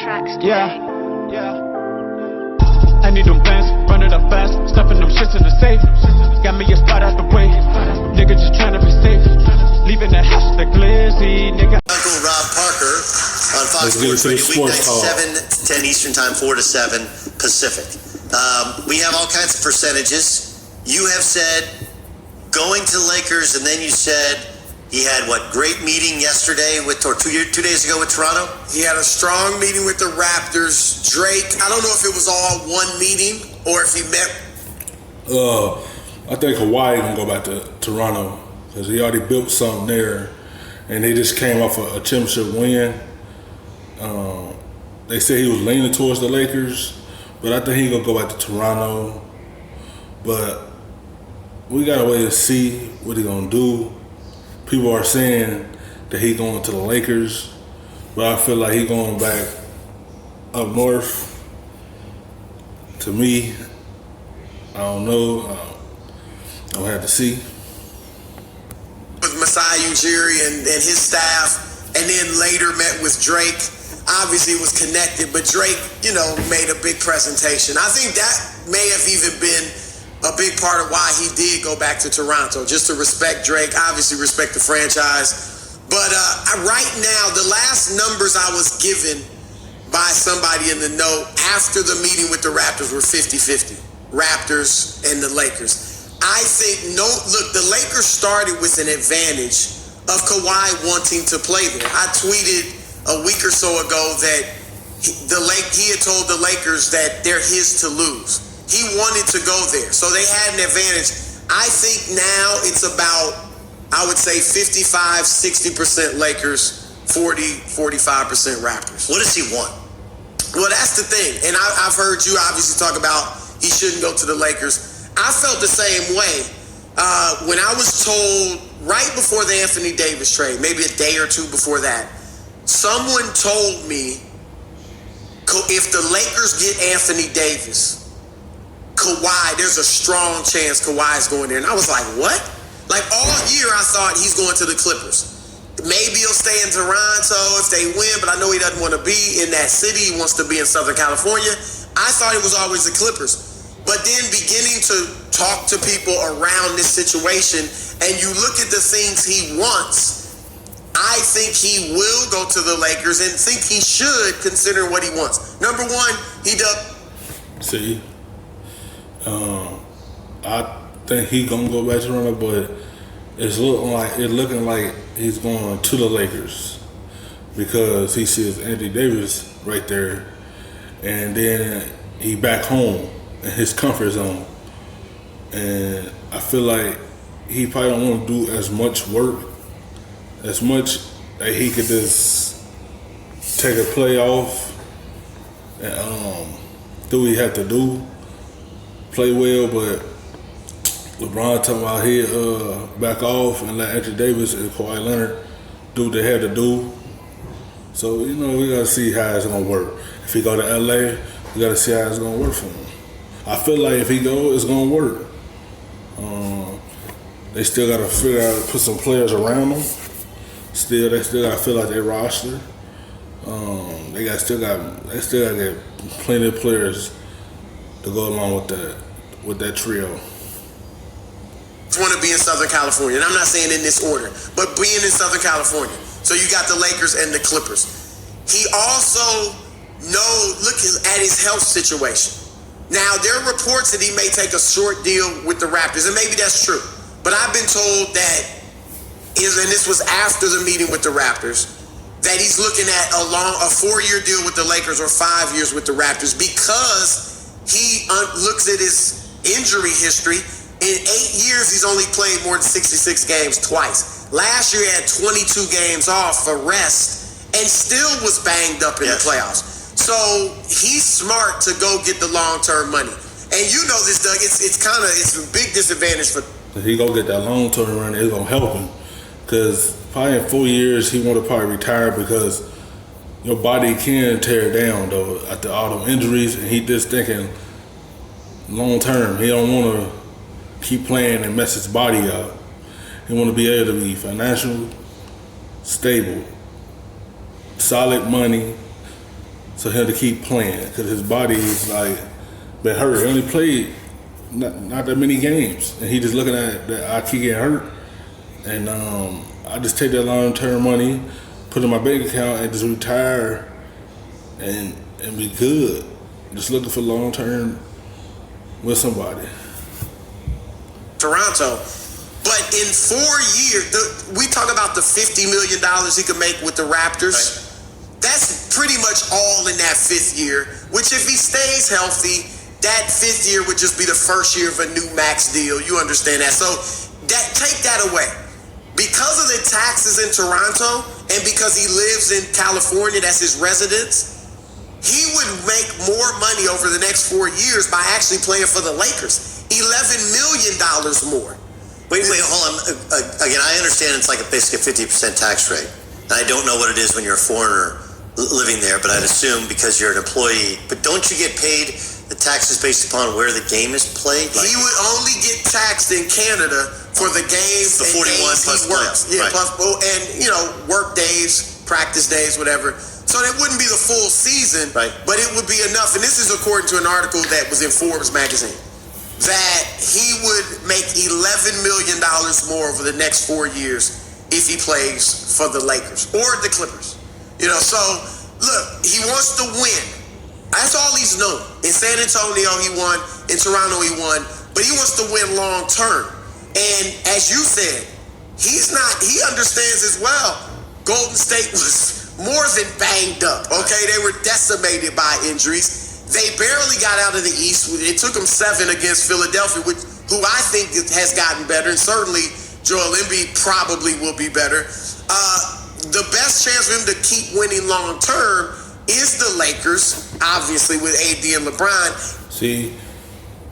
tracks today. Yeah. I need them bands, run it up fast, stuffing them shits in the safe. Got me a spot out the way, nigga just trying to be safe. Leaving the house with the glizzy, nigga. Uncle Rob Parker on Fox Sports Radio, weeknights 7 to 10 Eastern Time, 4 to 7 Pacific. We have all kinds of percentages. You have said going to Lakers, and then you said he had what, great meeting yesterday with, or 2 days ago with Toronto? He had a strong meeting with the Raptors. Drake, I don't know if it was all one meeting or if he met. I think Kawhi gonna go back to Toronto because he already built something there, and they just came off a championship win. They said he was leaning towards the Lakers, but I think he gonna go back to Toronto. But we gotta wait and see what he gonna do. People are saying that he going to the Lakers, but I feel like he going back up north. To me, I don't know. I'll have to see. With Masai Ujiri and his staff, and then later met with Drake. Obviously it was connected, but Drake, made a big presentation. I think that may have even been a big part of why he did go back to Toronto, just to respect Drake, obviously respect the franchise. But right now, the last numbers I was given by somebody in the know after the meeting with the Raptors were 50-50. Raptors and the Lakers. I think, the Lakers started with an advantage of Kawhi wanting to play there. I tweeted a week or so ago that he had told the Lakers that they're his to lose. He wanted to go there, so they had an advantage. I think now it's about, I would say 55, 60% Lakers, 40, 45% Raptors. What does he want? Well, that's the thing, and I've heard you obviously talk about he shouldn't go to the Lakers. I felt the same way when I was told right before the Anthony Davis trade, maybe a day or two before that, someone told me if the Lakers get Anthony Davis, Kawhi, there's a strong chance Kawhi is going there. And I was like, what? Like all year I thought he's going to the Clippers. Maybe he'll stay in Toronto if they win, but I know he doesn't want to be in that city. He wants to be in Southern California. I thought it was always the Clippers. But then beginning to talk to people around this situation, and you look at the things he wants, I think he will go to the Lakers and think he should consider what he wants. Number one, he does. See? I think he gonna go back to Toronto, but it's looking like he's going to the Lakers because he sees Anthony Davis right there, and then he back home in his comfort zone, and I feel like he probably don't want to do as much work, as much that he could just take a play off and do what he had to do. Play well, but LeBron talking about he back off and let Anthony Davis and Kawhi Leonard do what they had to do. So, we gotta see how it's gonna work. If he go to LA, we gotta see how it's gonna work for him. I feel like if he go, it's gonna work. They still gotta figure out, put some players around them. They still gotta fill out their roster. They still gotta get plenty of players to go along with that trio. Want to be in Southern California, and I'm not saying in this order, but being in Southern California. So you got the Lakers and the Clippers. He also look at his health situation. Now, there are reports that he may take a short deal with the Raptors, and maybe that's true. But I've been told that, and this was after the meeting with the Raptors, that he's looking at a 4-year deal with the Lakers or 5 years with the Raptors because he looks at his injury history. In 8 years, he's only played more than 66 games twice. Last year, he had 22 games off for rest and still was banged up in the playoffs. So he's smart to go get the long-term money. And you know this, Doug, it's a big disadvantage for... If he go get that long-term run, it's going to help him. Because probably in 4 years, he want to probably retire because your body can tear down, though, after all the injuries. And he just thinking long-term. He don't want to keep playing and mess his body up. He want to be able to be financially stable, solid money, so him to keep playing because his body is like been hurt. He only played not that many games, and he just looking at that I keep getting hurt, and I just take that long-term money, put it in my bank account, and just retire and be good. Just looking for long-term with somebody. Toronto. But in 4 years, we talk about the $50 million he could make with the Raptors. Right. That's pretty much all in that 5th year, which if he stays healthy, that 5th year would just be the first year of a new max deal. You understand that? So take that away. Because of the taxes in Toronto and because he lives in California, that's his residence, he would make more money over the next 4 years by actually playing for the Lakers. $11 million more. Wait, hold on. Again, I understand it's like basically a 50% tax rate. And I don't know what it is when you're a foreigner living there, but I'd assume because you're an employee. But don't you get paid the taxes based upon where the game is played? He would only get taxed in Canada for the games the 41 plus works. Yeah, right. plus, and work days, practice days, whatever. So it wouldn't be the full season, right, but it would be enough. And this is according to an article that was in Forbes magazine, that he would make $11 million more over the next 4 years if he plays for the Lakers or the Clippers. So look, he wants to win. That's all he's known. In San Antonio, he won. In Toronto, he won. But he wants to win long term. And as you said, he understands as well. Golden State was more than banged up. Okay, they were decimated by injuries. They barely got out of the East. It took them 7 against Philadelphia, who I think has gotten better. And certainly Joel Embiid probably will be better. The best chance for him to keep winning long term is the Lakers, obviously, with AD and LeBron. See,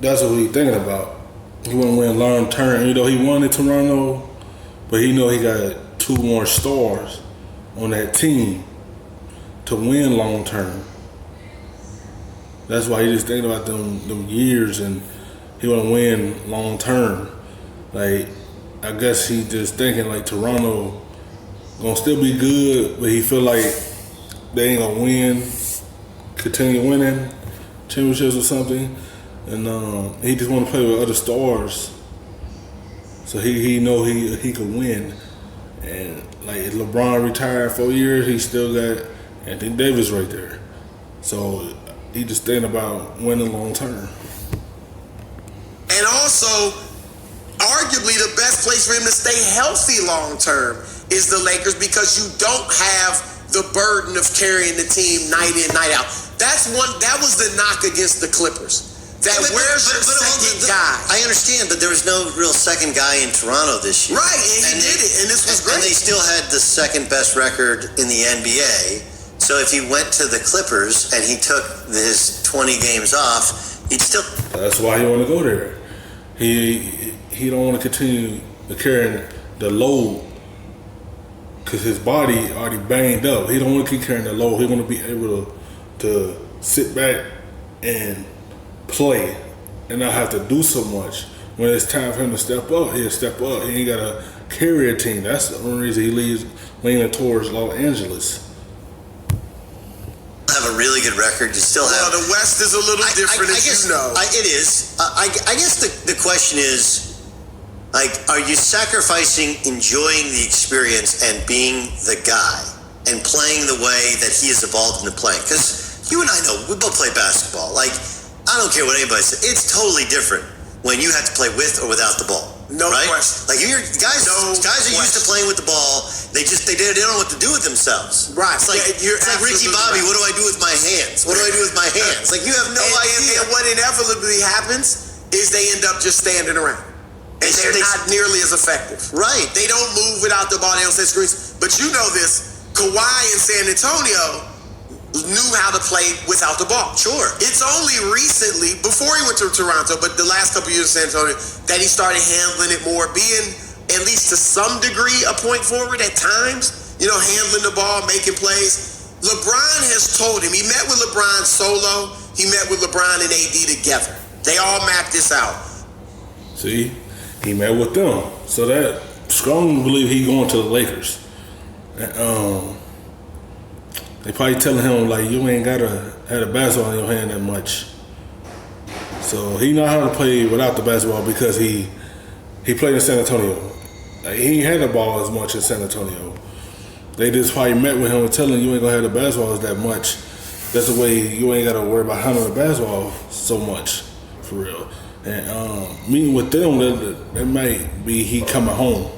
that's what he's thinking about. He want to win long term. He won in Toronto, but he know he got 2 more stars on that team to win long term. That's why he just thinking about them years, and he want to win long term. Like, I guess he just thinking like Toronto gonna still be good, but he feel like they ain't gonna win, continue winning championships or something, and he just want to play with other stars, so he know he could win. And like if LeBron retired 4 years, he still got Anthony Davis right there, so he just thinking about winning long term. And also, arguably the best place for him to stay healthy long term is the Lakers, because you don't have the burden of carrying the team night in, night out. That was the knock against the Clippers. Where's your second guy? I understand, but there was no real second guy in Toronto this year. Right, and he did it, and this was great. And they still had the second best record in the NBA. So if he went to the Clippers and he took his 20 games off, he'd still... That's why he want to go there. He don't want to continue to carry the load, because his body already banged up. He don't want to keep carrying the load. He want to be able to sit back and play and not have to do so much. When it's time for him to step up, he'll step up. He ain't got to carry a team. That's the only reason he leaning towards Los Angeles. Have a really good record. You still have... Well, the West is a little different, as you know. It is. I guess the question is, like, are you sacrificing enjoying the experience and being the guy and playing the way that he is evolved into playing? Because you and I know, we both play basketball. Like, I don't care what anybody says. It's totally different when you have to play with or without the ball. No right? question. Like, guys are used to playing with the ball. They don't know what to do with themselves. Right. It's like, Ricky Bobby, right. What do I do with my hands? What do I do with my hands? Like, you have no idea. And what inevitably happens is they end up just standing around. And they're not nearly as effective. Right. They don't move without the ball. They don't set screens. But you know this, Kawhi in San Antonio knew how to play without the ball. Sure. It's only recently, before he went to Toronto, but the last couple years in San Antonio, that he started handling it more, being at least to some degree a point forward at times, handling the ball, making plays. LeBron has told him, he met with LeBron solo, he met with LeBron and AD together. They all mapped this out. See, he met with them. So that strongly believe he going to the Lakers. They probably telling him like you ain't gotta have a basketball in your hand that much. So he know how to play without the basketball because he played in San Antonio. Like, he ain't had the ball as much in San Antonio. They just probably met with him and telling him you ain't gonna have the basketballs that much. That's the way you ain't gotta worry about handling the basketball so much, for real. And meeting with them, that might be he coming home.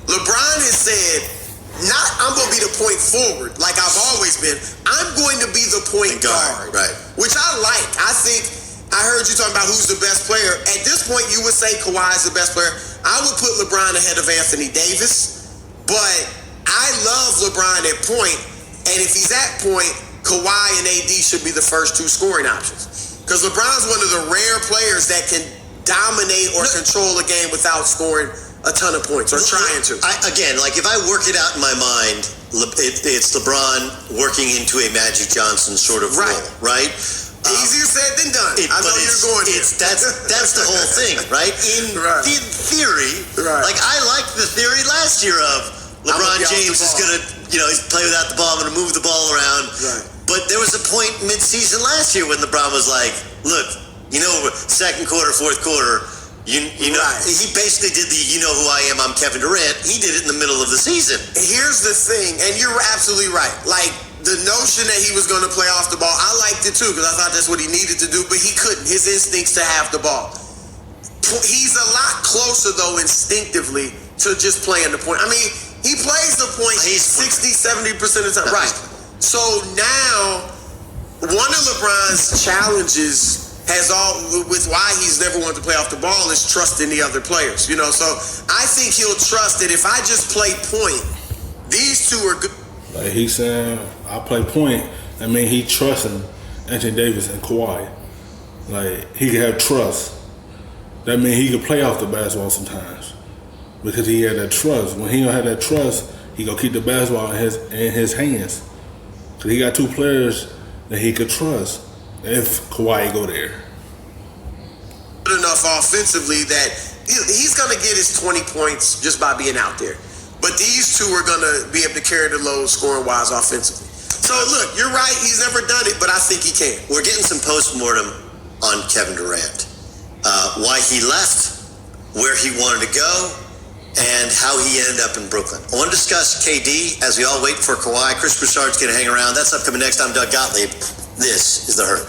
LeBron has said, not I'm going to be the point forward like I've always been. I'm going to be the point guard, right? Which I like. I think I heard you talking about who's the best player. At this point, you would say Kawhi is the best player. I would put LeBron ahead of Anthony Davis, but I love LeBron at point, and if he's at point, Kawhi and AD should be the first two scoring options. Because LeBron's one of the rare players that can dominate or control a game without scoring a ton of points or trying to. Again, like if I work it out in my mind, it's LeBron working into a Magic Johnson sort of role, right? Easier said than done. I know you're going there. That's the whole thing, right? In theory, like I liked the theory last year of LeBron James is gonna, he's play without the ball, I'm gonna move the ball around. Right. But there was a point mid-season last year when LeBron was like, look, second quarter, fourth quarter. He basically did the who I am, I'm Kevin Durant. He did it in the middle of the season. Here's the thing, and you're absolutely right. Like, the notion that he was going to play off the ball, I liked it too, because I thought that's what he needed to do, but he couldn't. His instincts to have the ball. He's a lot closer, though, instinctively, to just playing the point. I mean, he plays the point 60, 70% of the time. Right. So now, one of LeBron's challenges with why he's never wanted to play off the ball is trusting the other players, So I think he'll trust that if I just play point, these two are good. Like he's saying, I play point. I mean, he trusting Anthony Davis and Kawhi. Like he can have trust. That means he can play off the basketball sometimes because he had that trust. When he don't have that trust, he gonna keep the basketball in his hands. So he got two players that he could trust. If Kawhi go there. Good enough offensively that he's going to get his 20 points just by being out there. But these two are going to be able to carry the load scoring-wise offensively. So, look, you're right. He's never done it, but I think he can. We're getting some post-mortem on Kevin Durant. Why he left, where he wanted to go, and how he ended up in Brooklyn. I want to discuss KD as we all wait for Kawhi. Chris Broussard's going to hang around. That's upcoming next. I'm Doug Gottlieb. This is The Hurt.